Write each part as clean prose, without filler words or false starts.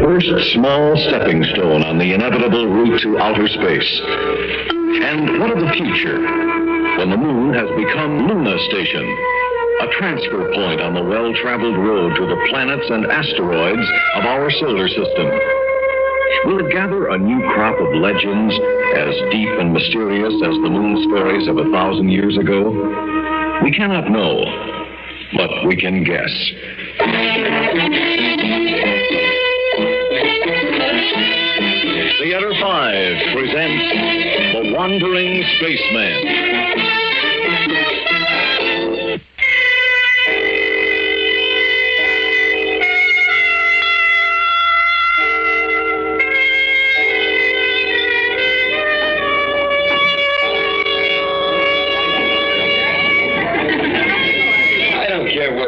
first small stepping stone on the inevitable route to outer space. And what of the future, when the moon has become Luna Station, a transfer point on the well-traveled road to the planets and asteroids of our solar system? Will it gather a new crop of legends as deep and mysterious as the moon stories of 1,000 years ago? We cannot know, but we can guess. Theater 5 presents The Wandering Spaceman.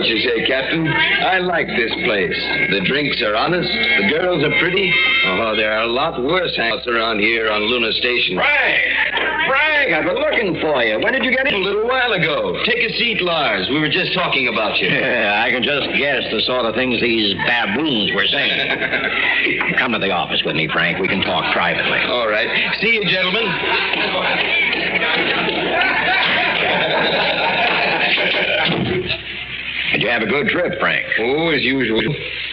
You say, Captain? I like this place. The drinks are honest. The girls are pretty. Oh, there are a lot worse houses around here on Luna Station. Frank, I've been looking for you. When did you get in? A little while ago. Take a seat, Lars. We were just talking about you. Yeah, I can just guess the sort of things these baboons were saying. Come to the office with me, Frank. We can talk privately. All right. See you, gentlemen. Did you have a good trip, Frank? Oh, as usual.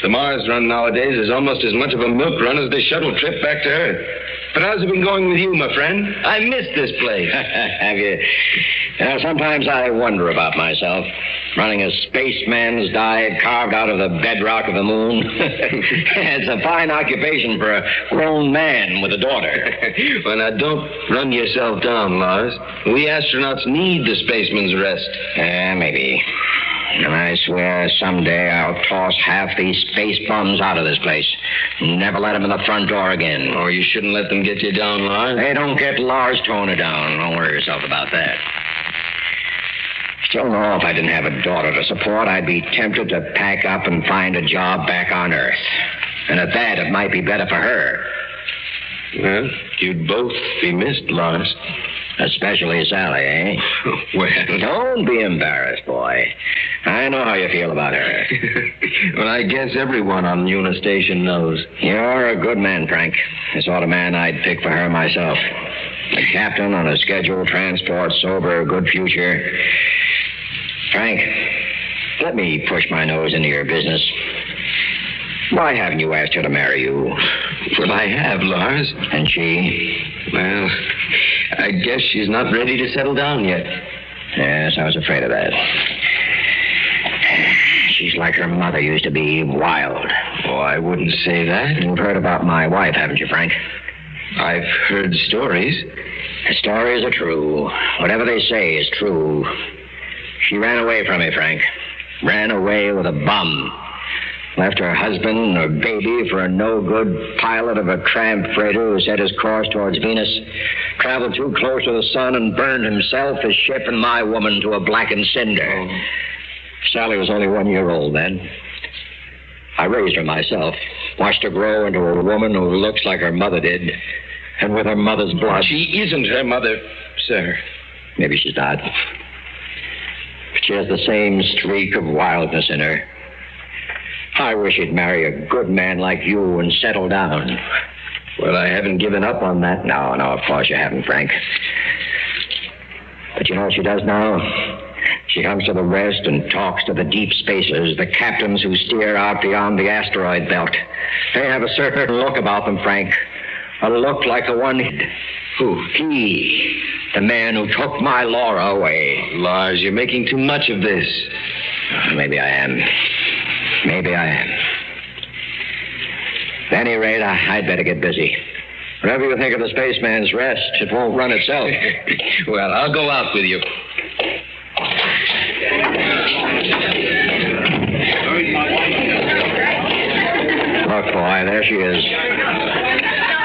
The Mars run nowadays is almost as much of a milk run as the shuttle trip back to Earth. But how's it been going with you, my friend? I miss this place. Have you? You know, sometimes I wonder about myself. Running a spaceman's diet carved out of the bedrock of the moon. It's a fine occupation for a grown man with a daughter. Well, now, don't run yourself down, Lars. We astronauts need the spaceman's rest. Maybe. And I swear someday I'll toss half these space bums out of this place. Never let them in the front door again. Oh, you shouldn't let them get you down, Lars. They don't get Lars Toner down. Don't worry yourself about that. Still know if I didn't have a daughter to support, I'd be tempted to pack up and find a job back on Earth. And at that, it might be better for her. Well, you'd both be missed, Lars. Especially Sally, eh? Well, don't be embarrassed, boy. I know how you feel about her. Well, I guess everyone on Luna Station knows. You're a good man, Frank. The sort of man I'd pick for her myself. A captain on a scheduled transport, sober, good future. Frank, let me push my nose into your business. Why haven't you asked her to marry you? Well, I have, Lars. And she? Well, I guess she's not ready to settle down yet. Yes, I was afraid of that. She's like her mother used to be, wild. Oh, I wouldn't say that. You've heard about my wife, haven't you, Frank? I've heard stories. The stories are true. Whatever they say is true. She ran away from me, Frank. Ran away with a bum. Left her husband and her baby for a no-good pilot of a tramp freighter who set his course towards Venus, traveled too close to the sun and burned himself, his ship, and my woman to a blackened cinder. Oh. Sally was only 1 year old then. I raised her myself, watched her grow into a woman who looks like her mother did, and with her mother's blood. She isn't her mother, sir. Maybe she's not. But she has the same streak of wildness in her. I wish you'd marry a good man like you and settle down. Well, I haven't given up on that. No, of course you haven't, Frank. But you know what she does now? She comes to the rest and talks to the deep spacers, the captains who steer out beyond the asteroid belt. They have a certain look about them, Frank. A look like the one... Who? He. The man who took my Laura away. Lars, you're making too much of this. Maybe I am. Maybe I am. At any rate, I'd better get busy. Whatever you think of the spaceman's rest, it won't run itself. Well, I'll go out with you. Look, boy, there she is.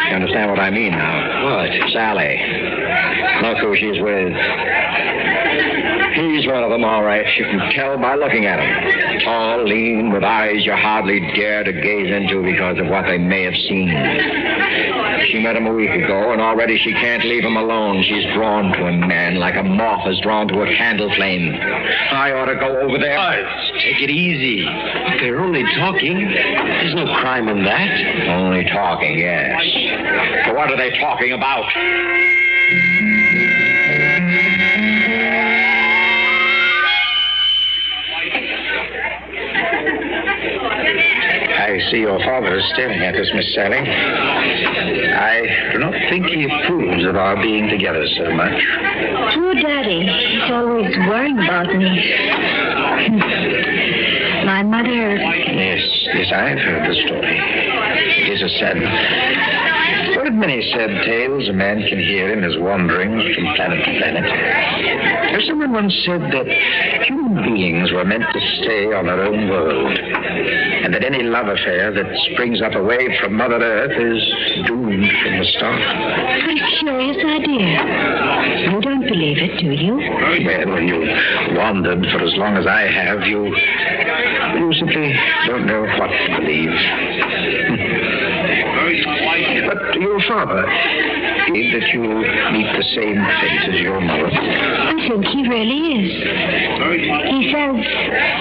You understand what I mean now? What? Sally. Look who she's with. He's one of them, all right. You can tell by looking at him. Tall, lean, with eyes you hardly dare to gaze into because of what they may have seen. She met him a week ago, and already she can't leave him alone. She's drawn to him, man, like a moth is drawn to a candle flame. I ought to go over there. Take it easy. They're only talking. There's no crime in that. Only talking, yes. But what are they talking about? I see your father is staring at us, Miss Sally. I do not think he approves of our being together so much. Poor Daddy. He's always worrying about me. My mother... Yes, I've heard the story. It is a sad one. One of many sad tales a man can hear in his wanderings from planet to planet. Someone once said that human beings were meant to stay on their own world, and that any love affair that springs up away from Mother Earth is doomed from the start. What a curious idea. You don't believe it, do you? Well, when you wandered for as long as I have, you simply don't know what to believe. But your father, that you meet the same fate as your mother. I think he really is. He says,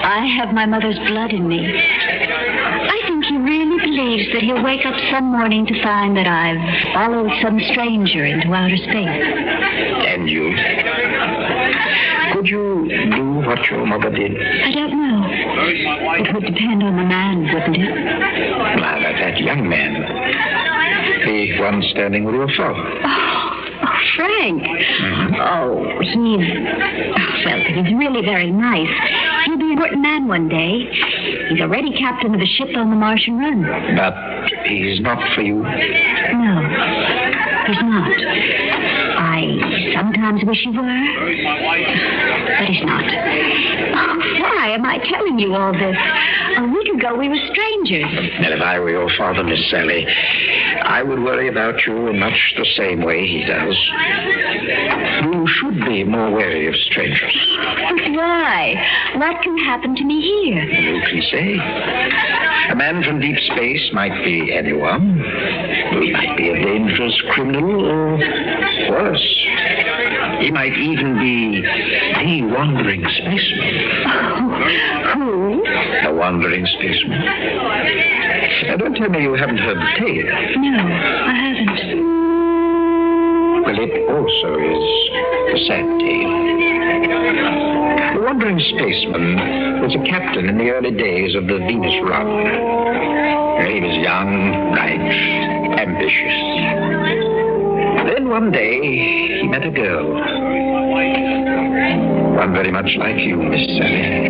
I have my mother's blood in me. I think he really believes that he'll wake up some morning to find that I've followed some stranger into outer space. And you? Could you do what your mother did? I don't know. It would depend on the man, wouldn't it? Well, that young man. The one standing with your father. Oh, Frank. Mm-hmm. Oh, he's really very nice. He'll be an important man one day. He's already captain of a ship on the Martian run. But he's not for you? No, he's not. I sometimes wish he were, but he's not. Oh, why am I telling you all this? A week ago, we were strangers. And if I were your father, Miss Sally, I would worry about you in much the same way he does. You should be more wary of strangers. But why? What can happen to me here? You can say. A man from deep space might be anyone. He might be a dangerous criminal, or worse. He might even be the wandering spaceman. Oh, who? A wandering spaceman. Now, don't tell me you haven't heard the tale. No, I haven't. Well, it also is a sad tale. The wandering spaceman was a captain in the early days of the Venus run. He was young, bright, ambitious. Then one day, he met a girl. One very much like you, Miss Sally.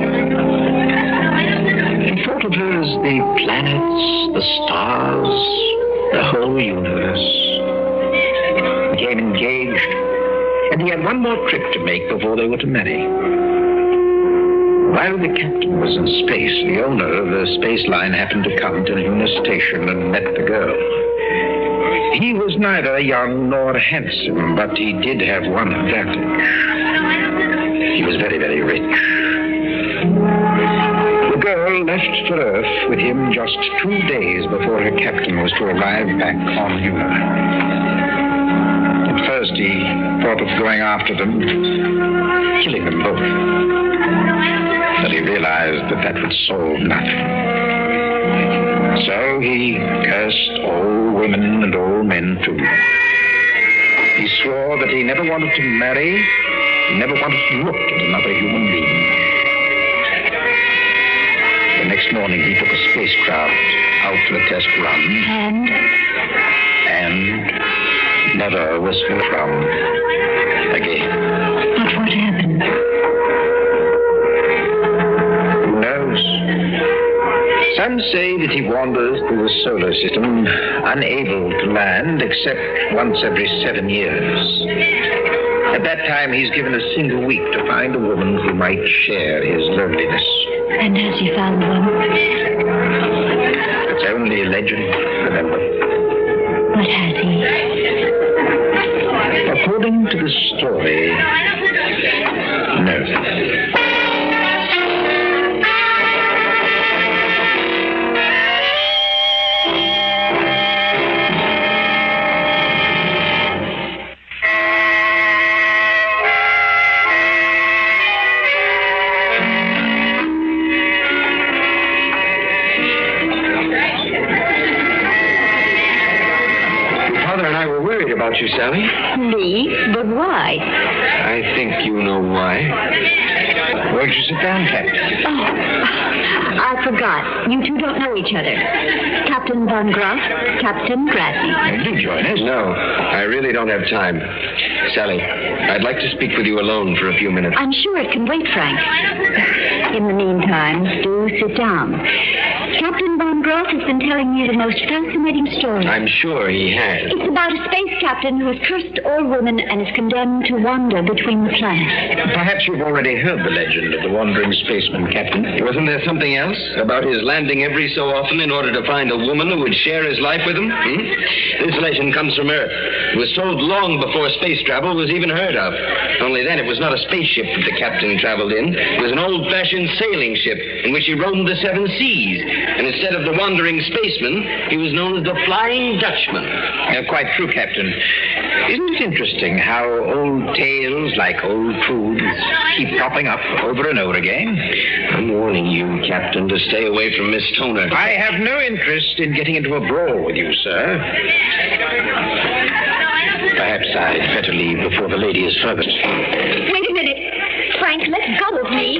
He thought of her as the planets, the stars, the whole universe. Became engaged, and he had one more trip to make before they were to marry. While the captain was in space, the owner of the space line happened to come to Luna Station and met the girl. He was neither young nor handsome, but he did have one advantage. He was very, very rich. The girl left for Earth with him just 2 days before her captain was to arrive back on Luna. At first, he thought of going after them, killing them both. But he realized that would solve nothing. So he cursed all women and all men, too. He swore that he never wanted to marry, he never wanted to look at another human being. The next morning, he took a spacecraft out for a test run. And never was from again. But what happened? Who knows? Some say that he wanders through the solar system, unable to land except once every 7 years. At that time, he's given a single week to find a woman who might share his loneliness. And has he found one? It's only a legend, remember. But has he? According to the story, no. worried about you, Sally. Me? But why? I think you know why. Won't you sit down, Captain? Oh, I forgot. You two don't know each other. Captain Von Groff, Captain Gradney. Do join us. No, I really don't have time. Sally, I'd like to speak with you alone for a few minutes. I'm sure it can wait, Frank. In the meantime, do sit down. Captain Von Groff has been telling me the most fascinating story. I'm sure he has. It's about a space captain who has cursed all women and is condemned to wander between the planets. Perhaps you've already heard the legend of the wandering spaceman, Captain. Wasn't there something else about his landing every so often in order to find a woman who would share his life with him? This legend comes from Earth. It was told long before space travel was even heard of. Only then it was not a spaceship that the captain traveled in. It was an old-fashioned sailing ship in which he roamed the 7 seas. And instead of the wandering spaceman, he was known as the Flying Dutchman. Quite true, Captain. Isn't it interesting how old tales like old foods keep popping up over and over again? I'm warning you, Captain, to stay away from Miss Toner. I have no interest in getting into a brawl with you, sir. Perhaps I'd better leave before the lady is furthest. Wait a minute. Frank, let go of me.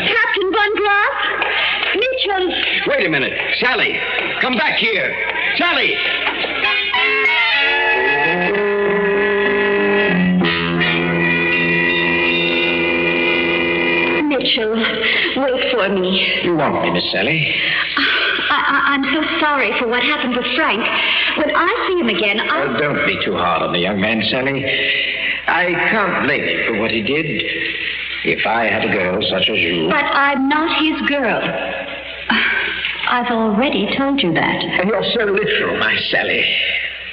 Captain Von Groff? Mitchell! Wait a minute. Sally, come back here. Sally! Mitchell, wait for me. You want me, Miss Sally? I'm so sorry for what happened with Frank. When I see him again, Oh, don't be too hard on the young man, Sally. I can't blame him for what he did. If I had a girl such as you... But I'm not his girl. I've already told you that. And you're so literal, my Sally.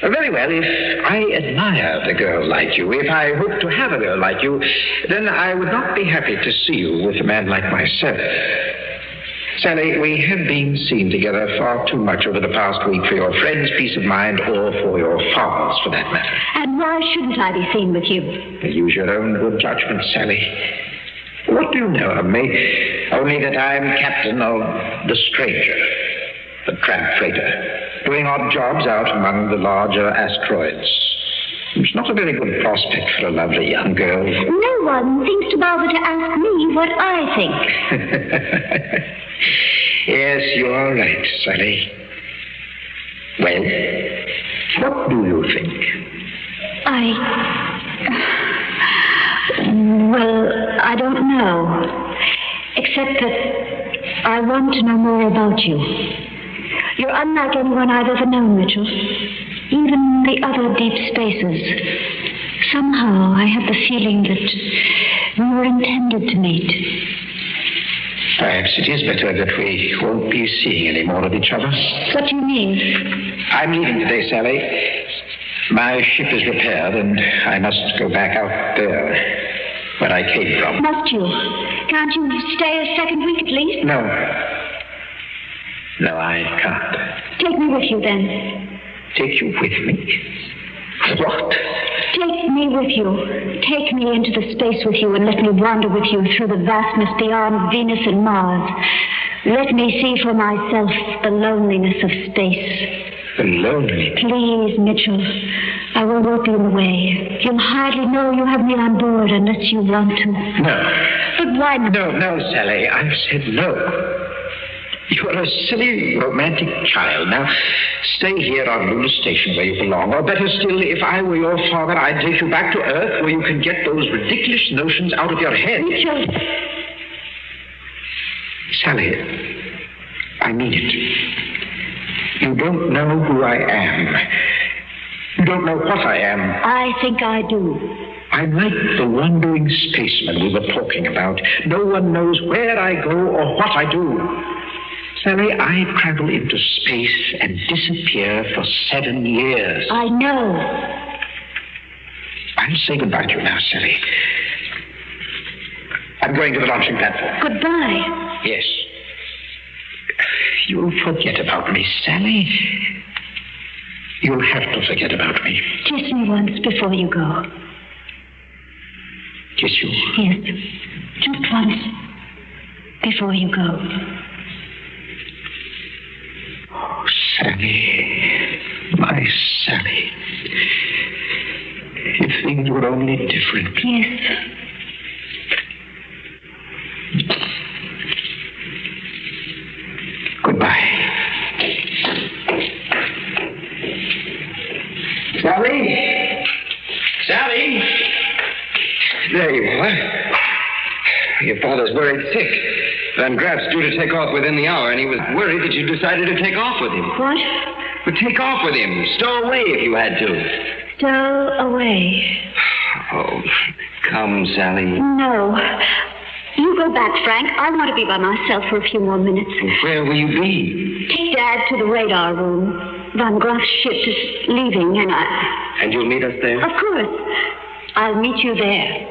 Very well, if I admired a girl like you, if I hoped to have a girl like you, then I would not be happy to see you with a man like myself. Sally, we have been seen together far too much over the past week for your friend's peace of mind or for your father's, for that matter. And why shouldn't I be seen with you? Use your own good judgment, Sally. What do you know of me? Only that I'm captain of the Stranger, the tramp freighter, doing odd jobs out among the larger asteroids. It's not a very good prospect for a lovely young girl. No one seems to bother to ask me what I think. Yes, you are right, Sally. Well, what do you think? Well, I don't know. Except that I want to know more about you. You're unlike anyone I've ever known, Mitchell. Even the other deep spaces. Somehow I have the feeling that we were intended to meet. Perhaps it is better that we won't be seeing any more of each other. What do you mean? I'm leaving today, Sally. My ship is repaired, and I must go back out there, where I came from. Must you? Can't you stay a second week at least? No. No, I can't. Take me with you, then. Take you with me? What? Take me with you. Take me into the space with you and let me wander with you through the vastness beyond Venus and Mars. Let me see for myself the loneliness of space. The loneliness? Please, Mitchell. I will not be in the way. You'll hardly know you have me on board unless you want to. No. But why not? No, Sally. I've said no. You are a silly, romantic child. Now, stay here on Luna Station where you belong. Or better still, if I were your father, I'd take you back to Earth where you can get those ridiculous notions out of your head. Mitchell. Sally, I mean it. You don't know who I am. You don't know what I am. I think I do. I'm like the wandering spaceman we were talking about. No one knows where I go or what I do. Sally, I travel into space and disappear for 7 years. I know. I'll say goodbye to you now, Sally. I'm going to the launching platform. Goodbye. Yes. You'll forget about me, Sally. You'll have to forget about me. Kiss me once before you go. Kiss you? Yes. Just once before you go. Oh, Sally, My Sally. If things were only different. Yes. Goodbye. Sally? Sally? There you are. Your father's worried sick. Van Graff's due to take off within the hour, and he was worried that you decided to take off with him. What? But take off with him. Stow away if you had to. Stow away. Oh, come, Sally. No. You go back, Frank. I want to be by myself for a few more minutes. Where will you be? Take Dad to the radar room. Van Graff's ship is leaving, and I... And you'll meet us there? Of course. I'll meet you there.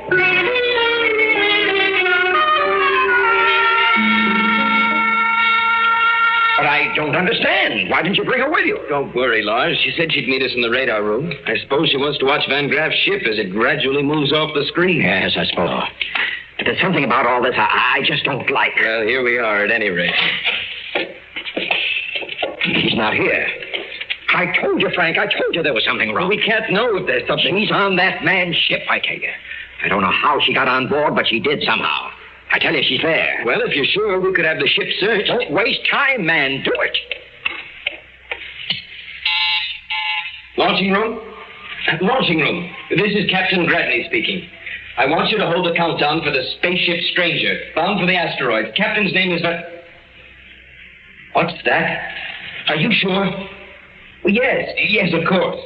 But I don't understand. Why didn't you bring her with you? Don't worry, Lars. She said she'd meet us in the radar room. I suppose she wants to watch Van Graff's ship as it gradually moves off the screen. Yes, I suppose. But there's something about all this I just don't like. Well, here we are at any rate. She's not here. I told you, Frank, I told you there was something wrong. We can't know if there's something. She's on that man's ship, I tell you. I don't know how she got on board, but she did somehow. I tell you, she's there. Well, if you're sure, we could have the ship searched. Don't waste time, man. Do it. Launching room? Launching room. This is Captain Gradney speaking. I want you to hold the countdown for the spaceship Stranger, bound for the asteroid. Captain's name is... What's that? Are you sure? Well, yes, of course.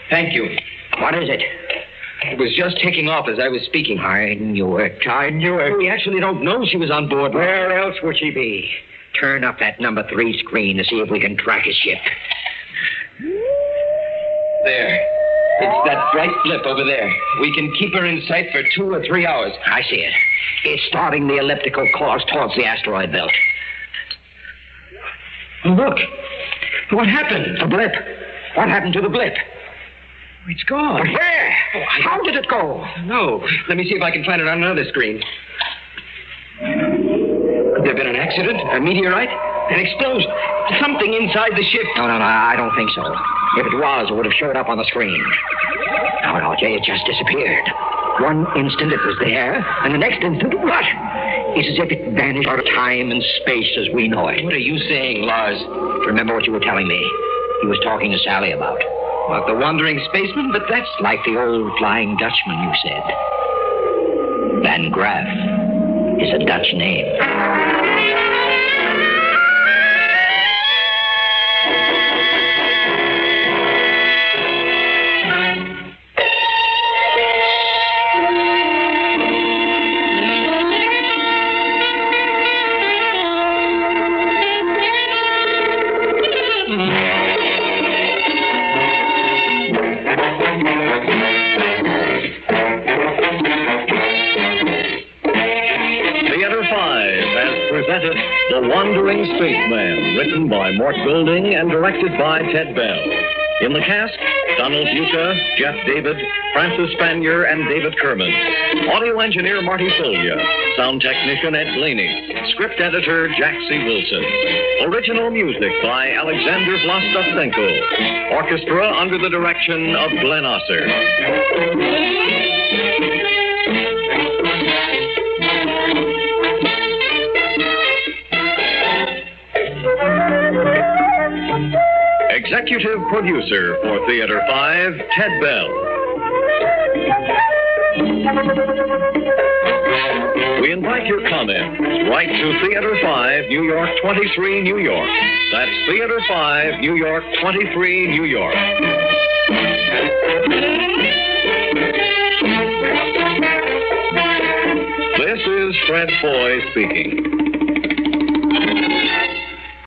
Thank you. What is it? It was just taking off as I was speaking. I knew it. We actually don't know she was on board. Where else would she be? Turn up that number 3 screen to see if we can track his ship. There. It's that bright blip over there. We can keep her in sight for 2 or 3 hours. I see it. It's starting the elliptical course towards the asteroid belt. Oh, look. What happened? The blip. What happened to the blip? It's gone. But where? How did it go? No. Let me see if I can find it on another screen. Could there have been an accident? A meteorite? An explosion? Something inside the ship? No, I don't think so. If it was, it would have showed up on the screen. No, Jay, it just disappeared. One instant it was there, and the next instant, what? It's as if it vanished out of time and space as we know it. What are you saying, Lars? Remember what you were telling me? He was talking to Sally about. What, the wandering spaceman? But that's... Like the old Flying Dutchman, you said. Van Graff is a Dutch name. The Wandering Spaceman, written by Mort Golding and directed by Ted Bell. In the cast, Donald Yucca, Jeff David, Francis Spanier, and David Kerman. Audio engineer Marty Solia. Sound technician Ed Blaney. Script editor Jack C. Wilson. Original music by Alexander Vlastotsenko. Orchestra under the direction of Glenn Osser. Executive producer for Theater 5, Ted Bell. We invite your comments. Write to Theater 5, New York 23, New York. That's Theater 5, New York 23, New York. This is Fred Foy speaking.